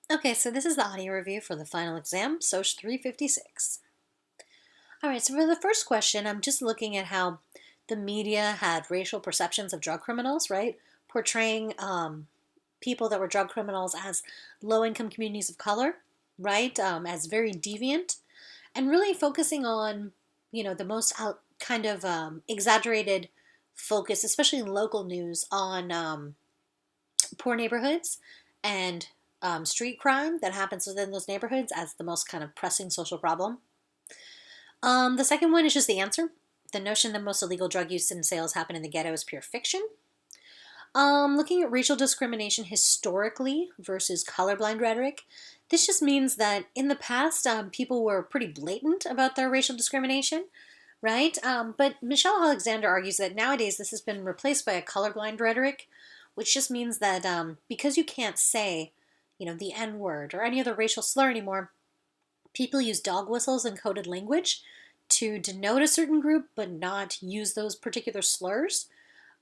Okay, so this is the audio review for the final exam, SOC 356. All right, so for the first question, I'm just looking at how the media had racial perceptions of drug criminals, right? Portraying people that were drug criminals as low-income communities of color, right? As very deviant, and really focusing on, the most kind of exaggerated focus, especially in local news, on poor neighborhoods and street crime that happens within those neighborhoods as the most kind of pressing social problem. The second one is just the answer. The notion that most illegal drug use and sales happen in the ghetto is pure fiction. Looking at racial discrimination historically versus colorblind rhetoric, this just means that in the past, people were pretty blatant about their racial discrimination, right? But Michelle Alexander argues that nowadays this has been replaced by a colorblind rhetoric, which just means that because you can't say, the N word or any other racial slur anymore, people use dog whistles and coded language to denote a certain group, but not use those particular slurs.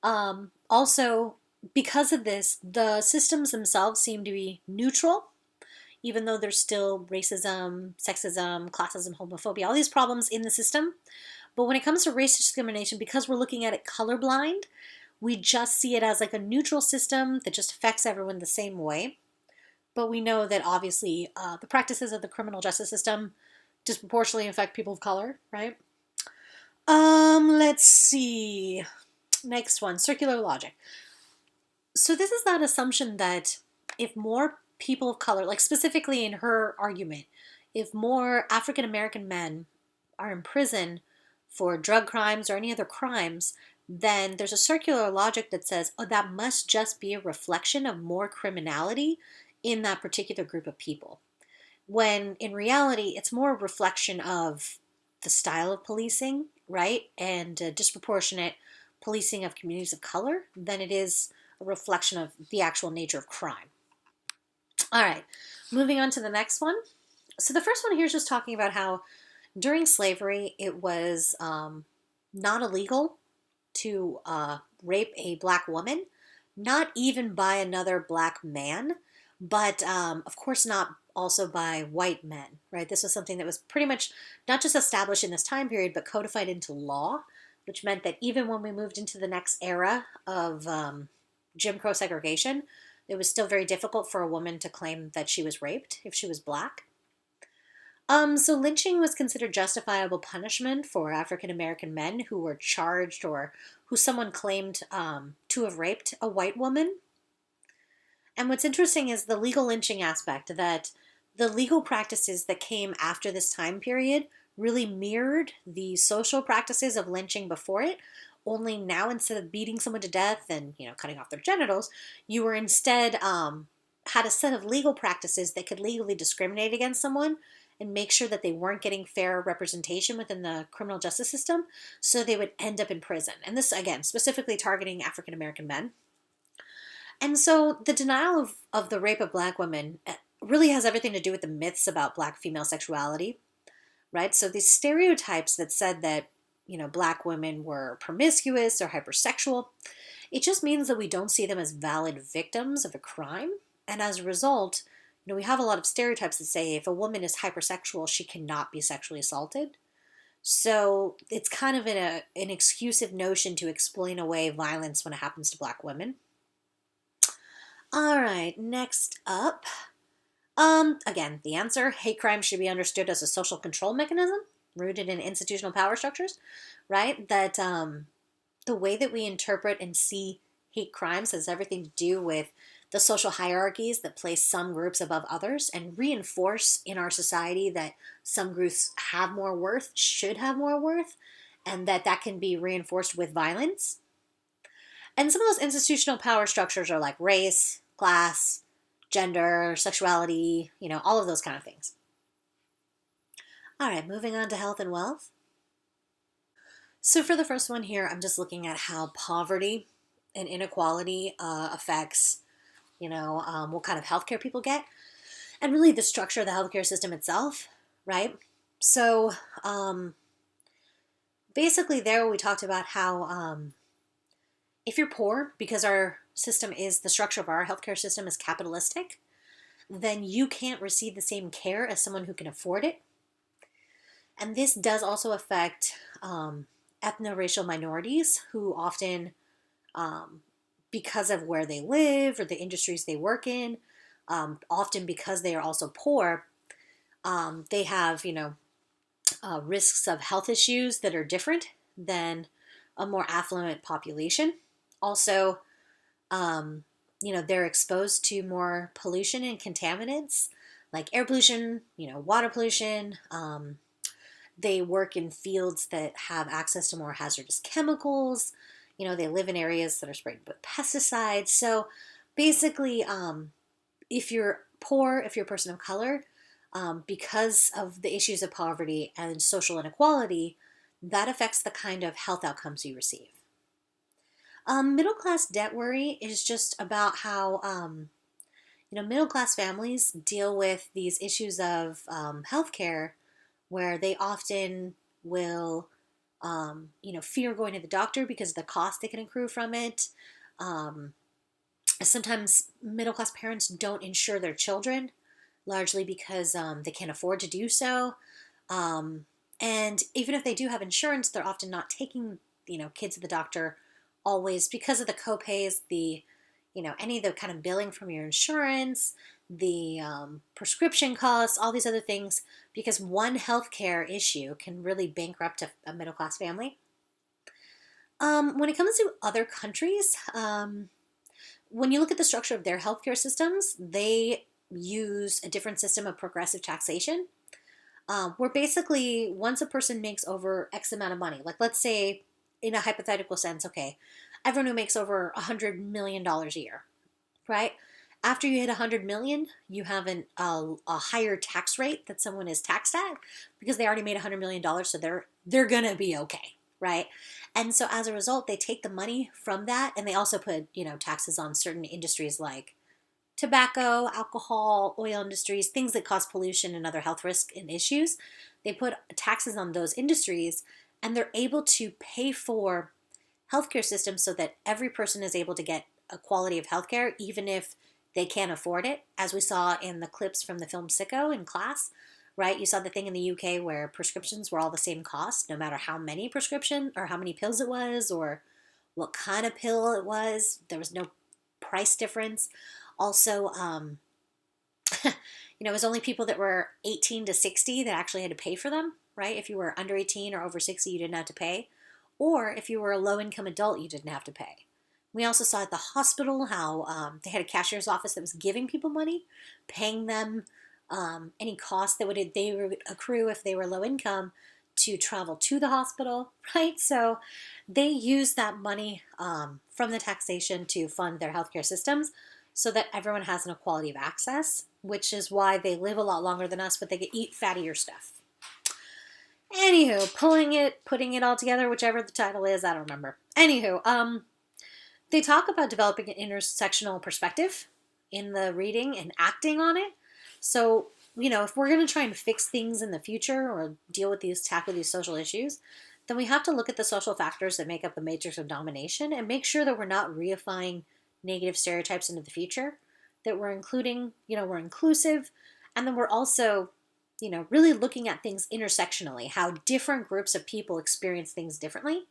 Also, because of this, the systems themselves seem to be neutral, even though there's still racism, sexism, classism, homophobia, all these problems in the system. But when it comes to race discrimination, because we're looking at it colorblind, we just see it as like a neutral system that just affects everyone the same way. But we know that obviously the practices of the criminal justice system disproportionately affect people of color, right? Let's see. Next one, circular logic. So this is that assumption that if more people of color, like specifically in her argument, if more African American men are in prison for drug crimes or any other crimes, then there's a circular logic that says, oh, that must just be a reflection of more criminality in that particular group of people. When in reality, it's more a reflection of the style of policing, right? And disproportionate policing of communities of color than it is a reflection of the actual nature of crime. All right, moving on to the next one. So the first one here is just talking about how during slavery it was not illegal to rape a black woman, not even by another black man, but of course not also by white men, right? This was something that was pretty much not just established in this time period, but codified into law, which meant that even when we moved into the next era of Jim Crow segregation, it was still very difficult for a woman to claim that she was raped if she was black. So lynching was considered justifiable punishment for African American men who were charged or who someone claimed to have raped a white woman. And what's interesting is the legal lynching aspect, that the legal practices that came after this time period really mirrored the social practices of lynching before it. Only now, instead of beating someone to death and cutting off their genitals, you were instead had a set of legal practices that could legally discriminate against someone and make sure that they weren't getting fair representation within the criminal justice system, so they would end up in prison. And this, again, specifically targeting African American men. And so the denial of the rape of black women really has everything to do with the myths about black female sexuality, right? So these stereotypes that said that, black women were promiscuous or hypersexual, it just means that we don't see them as valid victims of a crime. And as a result, we have a lot of stereotypes that say if a woman is hypersexual, she cannot be sexually assaulted. So it's kind of an exclusive notion to explain away violence when it happens to black women. All right, next up. Again, the answer, hate crime should be understood as a social control mechanism rooted in institutional power structures, right? That the way that we interpret and see hate crimes has everything to do with the social hierarchies that place some groups above others and reinforce in our society that some groups have more worth, should have more worth, and that can be reinforced with violence. And some of those institutional power structures are like race, class, gender, sexuality, all of those kind of things. All right, moving on to health and wealth. So for the first one here, I'm just looking at how poverty and inequality affects, what kind of healthcare people get, and really the structure of the healthcare system itself, right? So basically there we talked about how if you're poor, because our system is, the structure of our healthcare system is capitalistic, then you can't receive the same care as someone who can afford it. And this does also affect ethno-racial minorities who often, um, because of where they live or the industries they work in, often because they are also poor, they have, risks of health issues that are different than a more affluent population. Also, they're exposed to more pollution and contaminants like air pollution, water pollution. They work in fields that have access to more hazardous chemicals. They live in areas that are sprayed with pesticides. So basically, if you're poor, if you're a person of color, because of the issues of poverty and social inequality, that affects the kind of health outcomes you receive. Middle class debt worry is just about how middle class families deal with these issues of healthcare, where they often will fear going to the doctor because of the cost they can accrue from it. Sometimes middle class parents don't insure their children, largely because they can't afford to do so. And even if they do have insurance, they're often not taking, kids to the doctor always because of the copays, any of the kind of billing from your insurance, the prescription costs, all these other things, because one healthcare issue can really bankrupt a middle class family. When it comes to other countries, when you look at the structure of their healthcare systems, they use a different system of progressive taxation, where basically once a person makes over X amount of money, like let's say in a hypothetical sense, okay, everyone who makes over $100 million a year, right? After you hit 100 million, you have a higher tax rate that someone is taxed at because they already made $100 million, so they're gonna be okay, right? And so as a result, they take the money from that, and they also put taxes on certain industries like tobacco, alcohol, oil industries, things that cause pollution and other health risks and issues. They put taxes on those industries, and they're able to pay for healthcare systems so that every person is able to get a quality of healthcare, even if they can't afford it, as we saw in the clips from the film Sicko in class, right? You saw the thing in the UK where prescriptions were all the same cost, no matter how many prescription or how many pills it was or what kind of pill it was. There was no price difference. Also, it was only people that were 18 to 60 that actually had to pay for them, right? If you were under 18 or over 60, you didn't have to pay. Or if you were a low-income adult, you didn't have to pay. We also saw at the hospital how they had a cashier's office that was giving people money, paying them any costs that they would accrue if they were low income to travel to the hospital, right? So they use that money from the taxation to fund their healthcare systems so that everyone has an equality of access, which is why they live a lot longer than us, but they eat fattier stuff. Anywho, putting it all together, whichever the title is, I don't remember. Anywho, they talk about developing an intersectional perspective in the reading and acting on it. So, if we're going to try and fix things in the future or tackle these social issues, then we have to look at the social factors that make up the matrix of domination and make sure that we're not reifying negative stereotypes into the future, that we're we're inclusive, and then we're also, really looking at things intersectionally, how different groups of people experience things differently.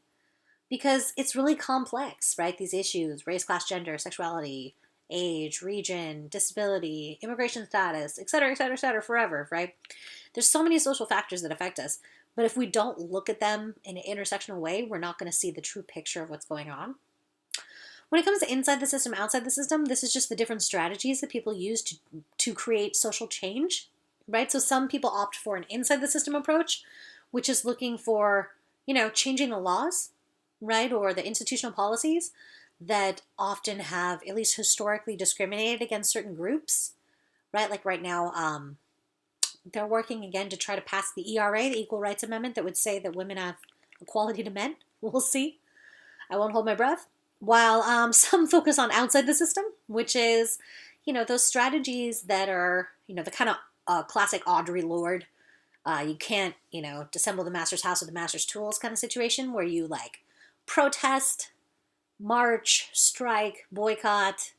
Because it's really complex, right? These issues, race, class, gender, sexuality, age, region, disability, immigration status, et cetera, forever, right? There's so many social factors that affect us. But if we don't look at them in an intersectional way, we're not going to see the true picture of what's going on. When it comes to inside the system, outside the system, this is just the different strategies that people use to create social change, right? So some people opt for an inside the system approach, which is looking for, changing the laws, right, or the institutional policies that often have, at least historically, discriminated against certain groups, right? Like right now, they're working again to try to pass the ERA, the Equal Rights Amendment, that would say that women have equality to men. We'll see. I won't hold my breath. While some focus on outside the system, which is, those strategies that are, the kind of classic Audre Lorde, you can't, dissemble the master's house with the master's tools kind of situation where you protest, march, strike, boycott,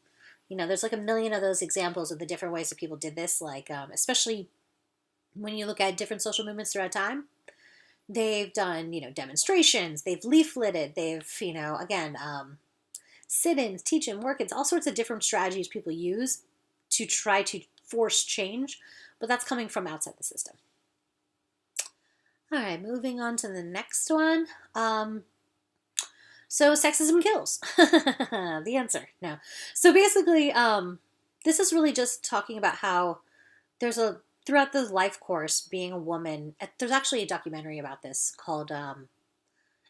There's like a million of those examples of the different ways that people did this, like especially when you look at different social movements throughout time. They've done, demonstrations, they've leafleted, they've, again, sit-ins, teach-in, work-ins, all sorts of different strategies people use to try to force change, but that's coming from outside the system. All right, moving on to the next one. So sexism kills. The answer, no. So basically, this is really just talking about how throughout the life course, being a woman, there's actually a documentary about this called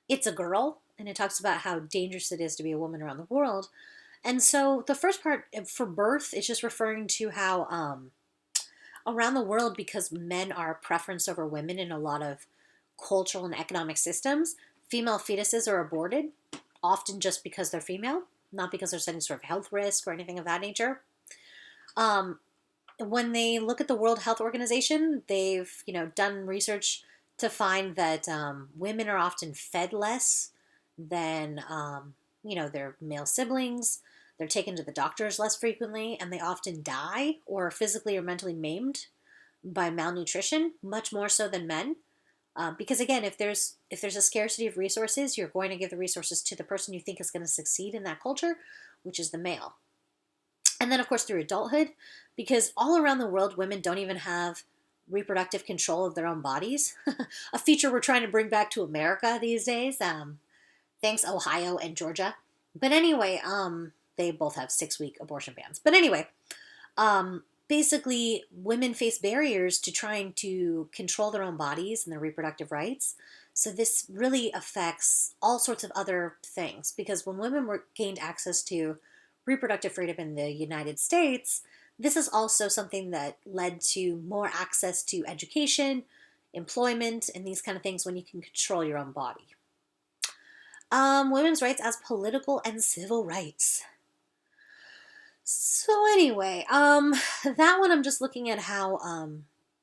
It's a Girl, and it talks about how dangerous it is to be a woman around the world. And so the first part for birth is just referring to how around the world, because men are preference over women in a lot of cultural and economic systems, female fetuses are aborted, often just because they're female, not because there's any sort of health risk or anything of that nature. When they look at the World Health Organization, they've done research to find that women are often fed less than their male siblings. They're taken to the doctors less frequently, and they often die or physically or mentally maimed by malnutrition, much more so than men. Because again, if there's a scarcity of resources, you're going to give the resources to the person you think is going to succeed in that culture, which is the male. And then, of course, through adulthood, because all around the world, women don't even have reproductive control of their own bodies. A feature we're trying to bring back to America these days. Thanks, Ohio and Georgia. But anyway, they both have 6-week abortion bans. But anyway, basically, women face barriers to trying to control their own bodies and their reproductive rights. So this really affects all sorts of other things, because when women gained access to reproductive freedom in the United States, this is also something that led to more access to education, employment, and these kind of things when you can control your own body. Women's rights as political and civil rights. So anyway, that one I'm just looking at how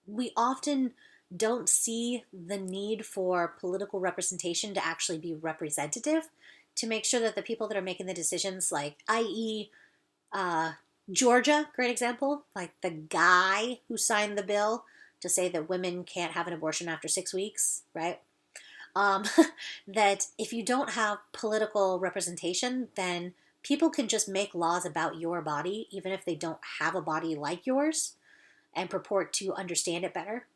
we often don't see the need for political representation to actually be representative, to make sure that the people that are making the decisions, like i.e. Georgia, great example, like the guy who signed the bill to say that women can't have an abortion after 6 weeks, right? That if you don't have political representation, then people can just make laws about your body, even if they don't have a body like yours, and purport to understand it better.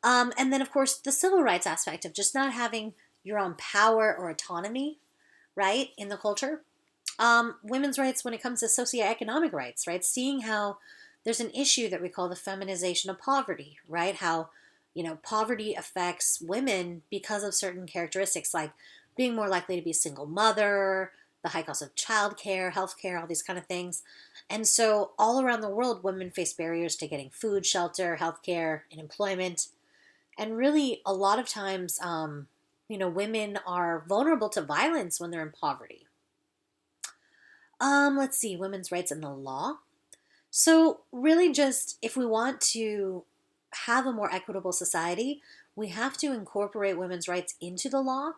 And then, of course, the civil rights aspect of just not having your own power or autonomy, right, in the culture. Women's rights when it comes to socioeconomic rights, right? Seeing how there's an issue that we call the feminization of poverty, right? How, poverty affects women because of certain characteristics, like being more likely to be a single mother, the high cost of childcare, healthcare, all these kind of things. And so all around the world, women face barriers to getting food, shelter, healthcare, and employment. And really, a lot of times, women are vulnerable to violence when they're in poverty. Let's see, women's rights in the law. So really just, if we want to have a more equitable society, we have to incorporate women's rights into the law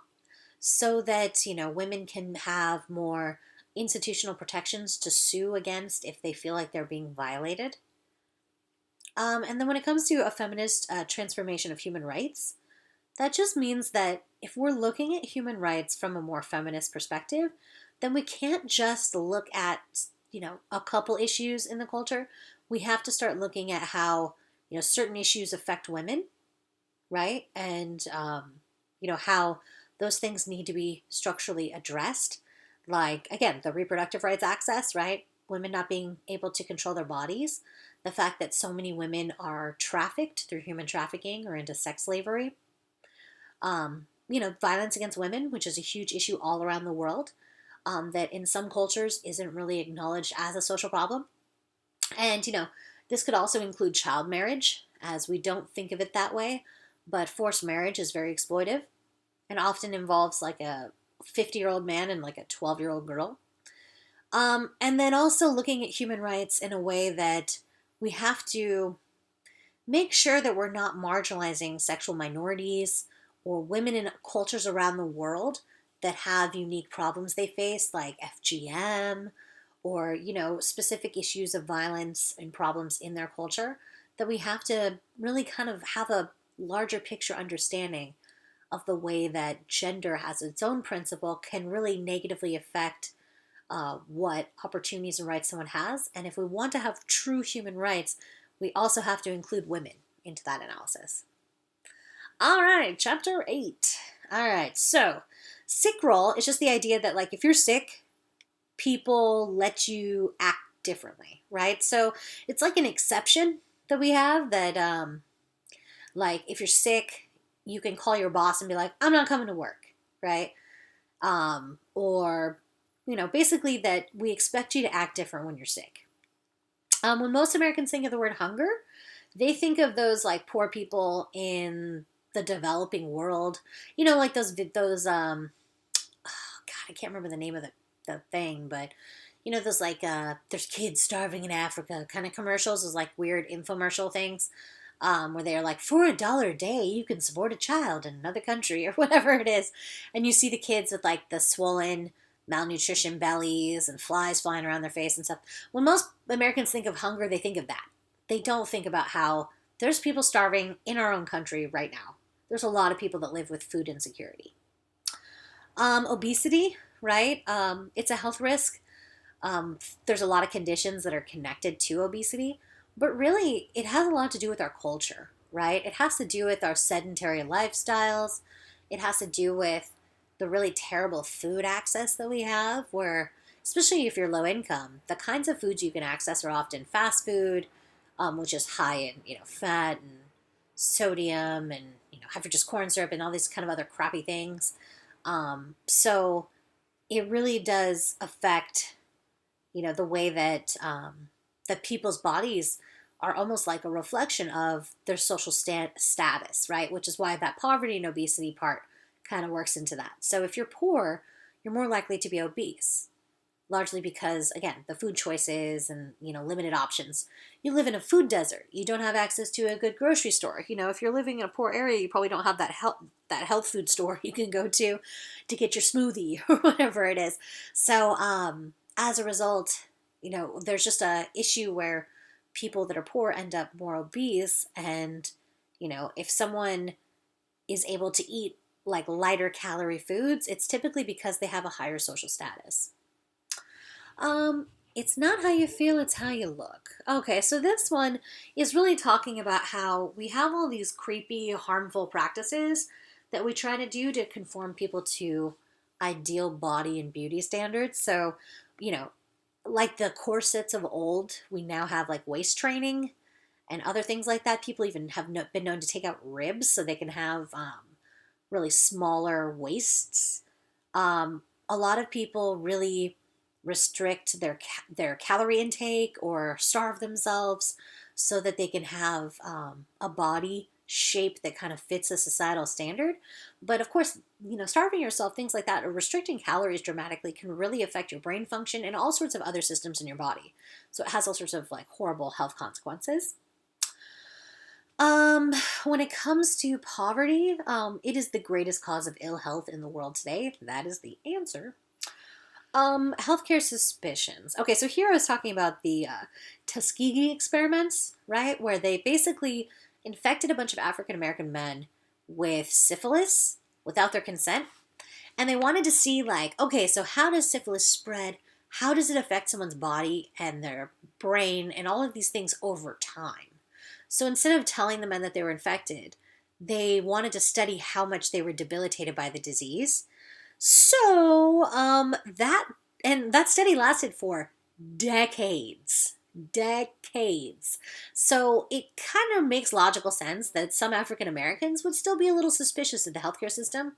so that, women can have more institutional protections to sue against if they feel like they're being violated. And then when it comes to a feminist transformation of human rights, that just means that if we're looking at human rights from a more feminist perspective, then we can't just look at, a couple issues in the culture. We have to start looking at how, certain issues affect women, right? And, how those things need to be structurally addressed. Like, again, the reproductive rights access, right? Women not being able to control their bodies. The fact that so many women are trafficked through human trafficking or into sex slavery. Violence against women, which is a huge issue all around the world, that in some cultures isn't really acknowledged as a social problem. And, this could also include child marriage, as we don't think of it that way, but forced marriage is very exploitive and often involves like a 50-year-old man and like a 12-year-old girl. And then also looking at human rights in a way that we have to make sure that we're not marginalizing sexual minorities or women in cultures around the world that have unique problems they face, like FGM or, specific issues of violence and problems in their culture, that we have to really kind of have a larger picture understanding of the way that gender has its own principle can really negatively affect what opportunities and rights someone has. And if we want to have true human rights, we also have to include women into that analysis. All right, chapter 8. All right, so sick role is just the idea that, like, if you're sick, people let you act differently, right? So it's like an exception that we have that, like, if you're sick, you can call your boss and be like, I'm not coming to work, right? Or, basically that we expect you to act different when you're sick. When most Americans think of the word hunger, they think of those like poor people in the developing world, like those oh God, I can't remember the name of the thing, but those like there's kids starving in Africa kind of commercials, those like weird infomercial things, where they're like, for $1 a day you can support a child in another country or whatever it is, and you see the kids with like the swollen malnutrition bellies and flies flying around their face and stuff. When most Americans think of hunger, they think of that. They don't think about how there's people starving in our own country right now. There's a lot of people that live with food insecurity. Obesity, right? It's a health risk. There's a lot of conditions that are connected to obesity, but really it has a lot to do with our culture, right? It has to do with our sedentary lifestyles. It has to do with the really terrible food access that we have, where, especially if you're low income, the kinds of foods you can access are often fast food, which is high in, fat and sodium and, high fructose corn syrup and all these kind of other crappy things. So it really does affect, the way that that people's bodies are almost like a reflection of their social status, right? Which is why that poverty and obesity part kind of works into that. So if you're poor, you're more likely to be obese, largely because, again, the food choices and, limited options. You live in a food desert. You don't have access to a good grocery store. If you're living in a poor area, you probably don't have that health food store you can go to get your smoothie or whatever it is. So as a result, there's just a issue where people that are poor end up more obese. And, if someone is able to eat like lighter calorie foods, it's typically because they have a higher social status. It's not how you feel, it's how you look. Okay, so this one is really talking about how we have all these creepy, harmful practices that we try to do to conform people to ideal body and beauty standards. So, like the corsets of old, we now have like waist training and other things like that. People even have been known to take out ribs so they can have really smaller waists. A lot of people really restrict their calorie intake or starve themselves so that they can have a body shape that kind of fits a societal standard. But of course, starving yourself, things like that, or restricting calories dramatically can really affect your brain function and all sorts of other systems in your body. So it has all sorts of like horrible health consequences. When it comes to poverty, it is the greatest cause of ill health in the world today. That is the answer. Healthcare suspicions. Okay, so here I was talking about the Tuskegee experiments, right? Where they basically infected a bunch of African American men with syphilis without their consent. And they wanted to see, like, okay, so how does syphilis spread? How does it affect someone's body and their brain and all of these things over time? So instead of telling the men that they were infected, they wanted to study how much they were debilitated by the disease. So that study lasted for decades. So it kind of makes logical sense that some African Americans would still be a little suspicious of the healthcare system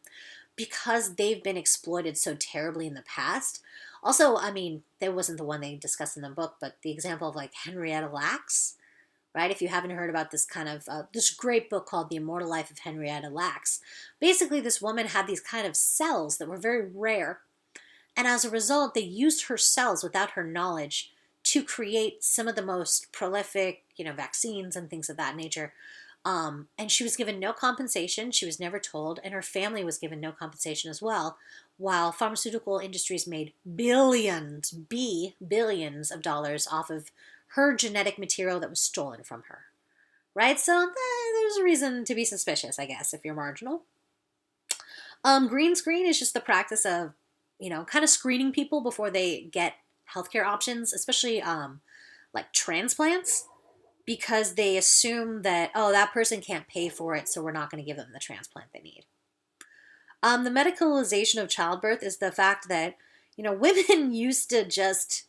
because they've been exploited so terribly in the past. Also, I mean, that wasn't the one they discussed in the book, but the example of like Henrietta Lacks, right? If you haven't heard about this kind of, this great book called The Immortal Life of Henrietta Lacks, basically this woman had these kind of cells that were very rare. And as a result, they used her cells without her knowledge to create some of the most prolific, vaccines and things of that nature And she was given no compensation. She was never told, and her family was given no compensation as well. While pharmaceutical industries made billions of dollars off of her genetic material that was stolen from her. Right? So there's a reason to be suspicious, I guess, if you're marginal. Green screen is just the practice of, kind of screening people before they get healthcare options, especially like transplants, because they assume that, oh, that person can't pay for it, so we're not going to give them the transplant they need. The medicalization of childbirth is the fact that, women used to just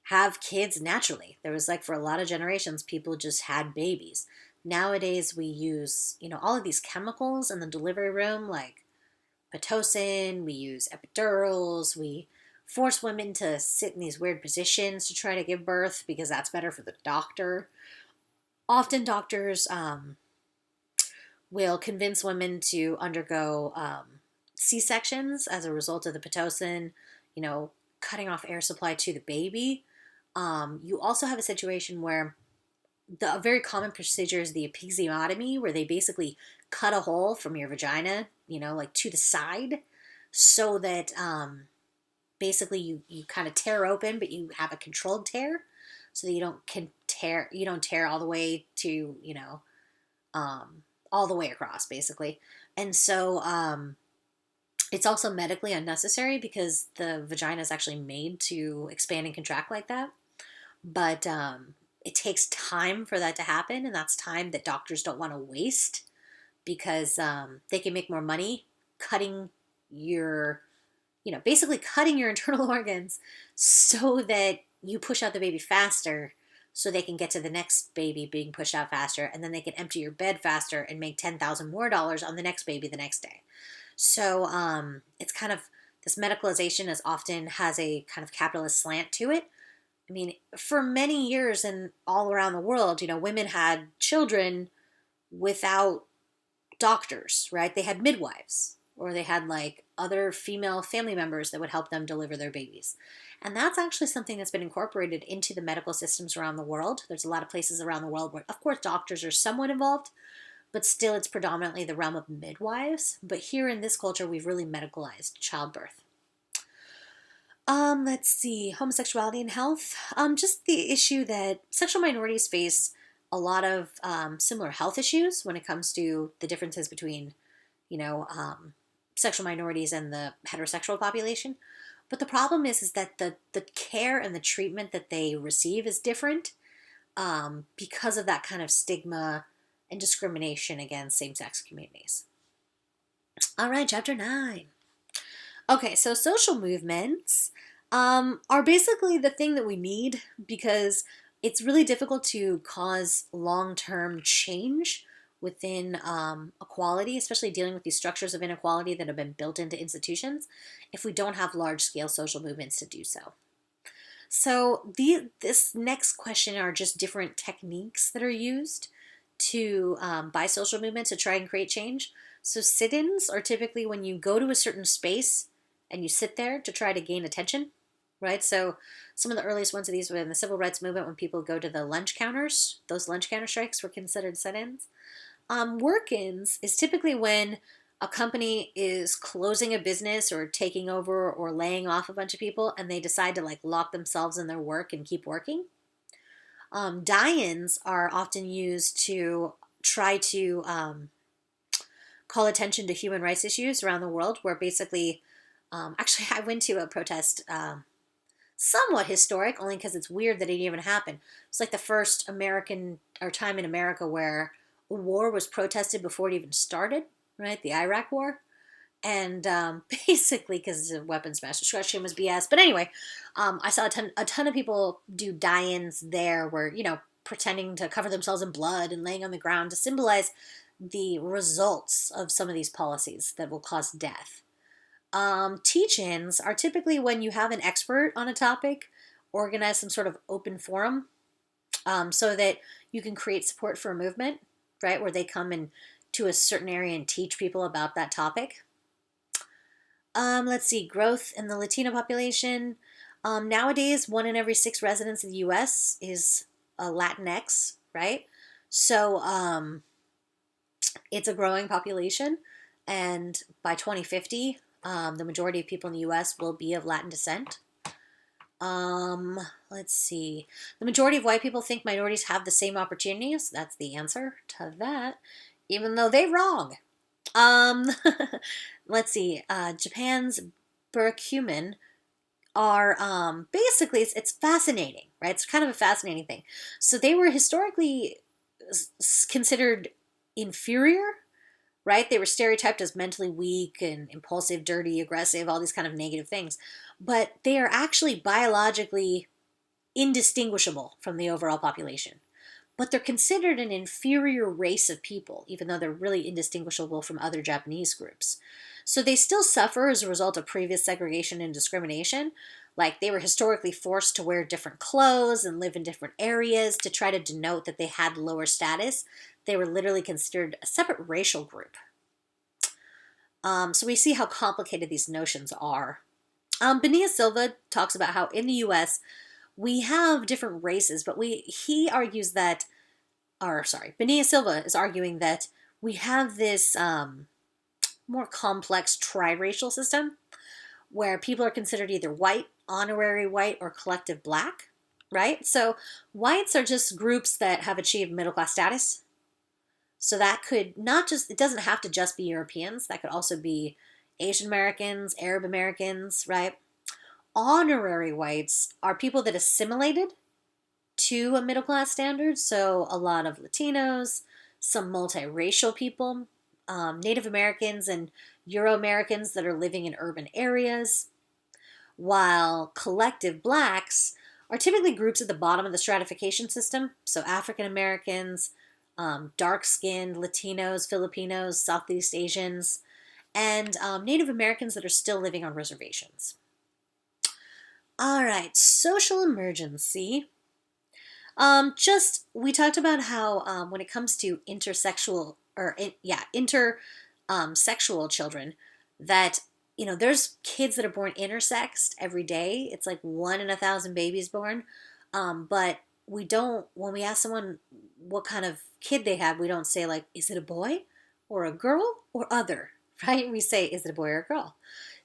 have kids naturally. There was for a lot of generations, people just had babies. Nowadays, we use, all of these chemicals in the delivery room, like Pitocin, we use epidurals, we force women to sit in these weird positions to try to give birth because that's better for the doctor. Often doctors will convince women to undergo C-sections as a result of the Pitocin, cutting off air supply to the baby. You also have a situation where a very common procedure is the episiotomy, where they basically cut a hole from your vagina, to the side, so that basically you kind of tear open, but you have a controlled tear, so that you don't tear all the way to all the way across, basically. And so it's also medically unnecessary because the vagina is actually made to expand and contract like that. But it takes time for that to happen, and that's time that doctors don't want to waste because they can make more money cutting your, basically cutting your internal organs so that you push out the baby faster so they can get to the next baby being pushed out faster, and then they can empty your bed faster and make $10,000 more on the next baby the next day. So it's kind of, this medicalization often has a kind of capitalist slant to it. I mean, for many years and all around the world, women had children without doctors, right? They had midwives, or they had other female family members that would help them deliver their babies. And that's actually something that's been incorporated into the medical systems around the world. There's a lot of places around the world where, of course, doctors are somewhat involved, but still it's predominantly the realm of midwives. But here in this culture, we've really medicalized childbirth. Let's see, homosexuality and health. Just the issue that sexual minorities face a lot of similar health issues when it comes to the differences between, sexual minorities and the heterosexual population. But the problem is that the care and the treatment that they receive is different because of that kind of stigma and discrimination against same-sex communities. All right, chapter 9. Okay, so social movements are basically the thing that we need because it's really difficult to cause long-term change within equality, especially dealing with these structures of inequality that have been built into institutions, if we don't have large-scale social movements to do so. So this next question are just different techniques that are used to by social movements to try and create change. So sit-ins are typically when you go to a certain space and you sit there to try to gain attention, right? So some of the earliest ones of these were in the civil rights movement when people go to the lunch counters. Those lunch counter strikes were considered sit-ins. Work-ins is typically when a company is closing a business or taking over or laying off a bunch of people and they decide to lock themselves in their work and keep working. Die-ins are often used to try to call attention to human rights issues around the world, where basically, actually I went to a protest, somewhat historic, only because it's weird that it even happened. It's the first time in America where a war was protested before it even started, right? The Iraq War. And basically, because the weapons mass destruction was BS. But anyway, I saw a ton of people do die-ins there where, pretending to cover themselves in blood and laying on the ground to symbolize the results of some of these policies that will cause death. Teach-ins are typically when you have an expert on a topic, organize some sort of open forum so that you can create support for a movement, right, where they come in to a certain area and teach people about that topic. Let's see, growth in the Latino population. Nowadays, 1 in every 6 residents of the U.S. is a Latinx, right? So It's a growing population, and by 2050, the majority of people in the U.S. will be of Latin descent. Let's see. The majority of white people think minorities have the same opportunities. That's the answer to that, even though they're wrong. Um, let's see. Japan's Burakumin are basically it's fascinating, right? It's kind of a fascinating thing. So they were historically considered inferior, right? They were stereotyped as mentally weak and impulsive, dirty, aggressive, all these kind of negative things. But they are actually biologically indistinguishable from the overall population. But they're considered an inferior race of people, even though they're really indistinguishable from other Japanese groups. So they still suffer as a result of previous segregation and discrimination. Like they were historically forced to wear different clothes and live in different areas to try to denote that they had lower status. They were literally considered a separate racial group. So we see how complicated these notions are. Bonilla Silva talks about how in the U.S., we have different races, but he argues that, Bonilla Silva is arguing that we have this more complex triracial system where people are considered either white, honorary white, or collective black, right? So whites are just groups that have achieved middle class status. So that could it doesn't have to just be Europeans. That could also be Asian Americans, Arab Americans, right? Honorary whites are people that assimilated to a middle class standard. So a lot of Latinos, some multiracial people, Native Americans and Euro Americans that are living in urban areas, while collective blacks are typically groups at the bottom of the stratification system. So African Americans, dark-skinned Latinos, Filipinos, Southeast Asians, and Native Americans that are still living on reservations. All right, social emergency. We talked about how when it comes to intersexual children, that there's kids that are born intersexed every day. It's like 1 in 1,000 babies born, but we don't. When we ask someone what kind of kid they have, we don't say like, is it a boy or a girl or other, right? We say, is it a boy or a girl?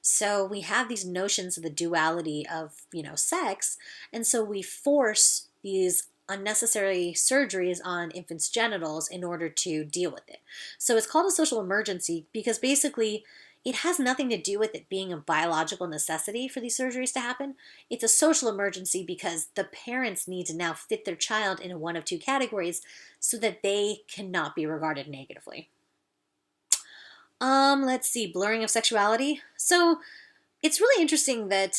So we have these notions of the duality of, sex. And so we force these unnecessary surgeries on infants' genitals in order to deal with it. So it's called a social emergency because basically it has nothing to do with it being a biological necessity for these surgeries to happen. It's a social emergency because the parents need to now fit their child into one of two categories so that they cannot be regarded negatively. Let's see, blurring of sexuality. So it's really interesting that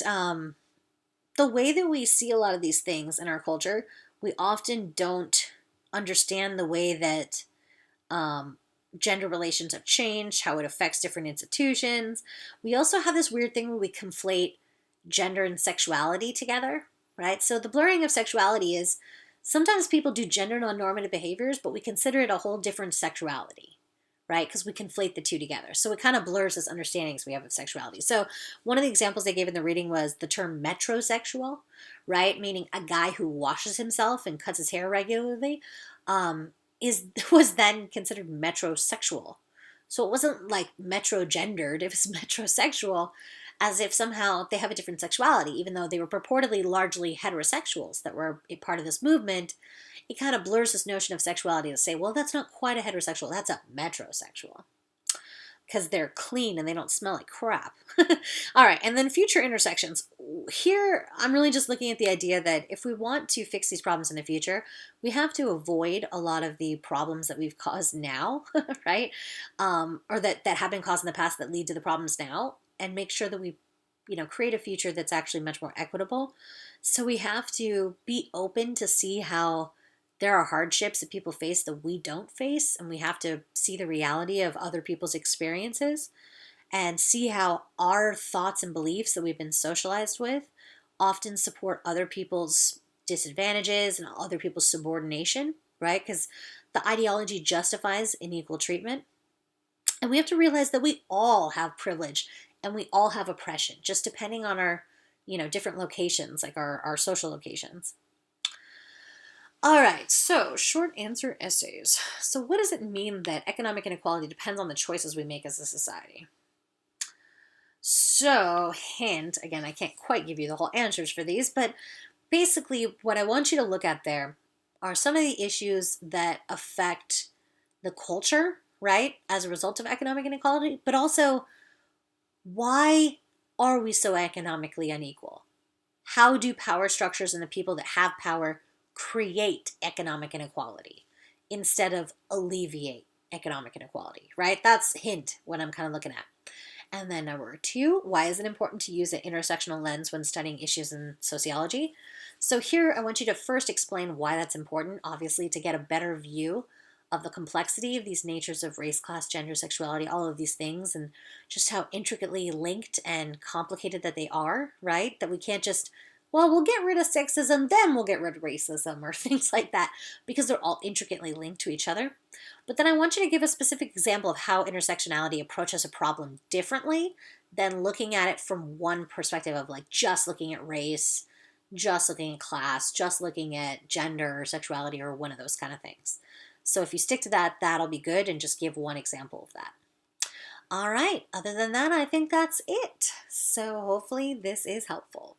the way that we see a lot of these things in our culture, we often don't understand the way that gender relations have changed, how it affects different institutions. We also have this weird thing where we conflate gender and sexuality together, right? So the blurring of sexuality is sometimes people do gender non-normative behaviors, but we consider it a whole different sexuality, right? Because we conflate the two together. So it kind of blurs this understandings we have of sexuality. So one of the examples they gave in the reading was the term metrosexual, right? Meaning a guy who washes himself and cuts his hair regularly was then considered metrosexual. So it wasn't like metrogendered, it was metrosexual, as if somehow they have a different sexuality, even though they were purportedly largely heterosexuals that were a part of this movement. It kind of blurs this notion of sexuality to say, well, that's not quite a heterosexual, that's a metrosexual. Because they're clean and they don't smell like crap. All right, and then future intersections. Here, I'm really just looking at the idea that if we want to fix these problems in the future, we have to avoid a lot of the problems that we've caused now, right? Or that have been caused in the past that lead to the problems now, and make sure that we create a future that's actually much more equitable. So we have to be open to see how there are hardships that people face that we don't face, and we have to see the reality of other people's experiences and see how our thoughts and beliefs that we've been socialized with often support other people's disadvantages and other people's subordination, right? Because the ideology justifies unequal treatment. And we have to realize that we all have privilege and we all have oppression, just depending on our, different locations, like our social locations. All right, so short answer essays. So what does it mean that economic inequality depends on the choices we make as a society? So, hint, again, I can't quite give you the whole answers for these, but basically what I want you to look at there are some of the issues that affect the culture, right, as a result of economic inequality, but also why are we so economically unequal? How do power structures and the people that have power create economic inequality instead of alleviate economic inequality, right? That's hint what I'm kind of looking at. And then number two, why is it important to use an intersectional lens when studying issues in sociology? So here I want you to first explain why that's important, obviously, to get a better view of the complexity of these natures of race, class, gender, sexuality, all of these things, and just how intricately linked and complicated that they are, right? That we can't just, well, we'll get rid of sexism, then we'll get rid of racism, or things like that, because they're all intricately linked to each other. But then I want you to give a specific example of how intersectionality approaches a problem differently than looking at it from one perspective of like just looking at race, just looking at class, just looking at gender or sexuality or one of those kind of things. So if you stick to that, that'll be good, and just give one example of that. All right, other than that, I think that's it. So hopefully this is helpful.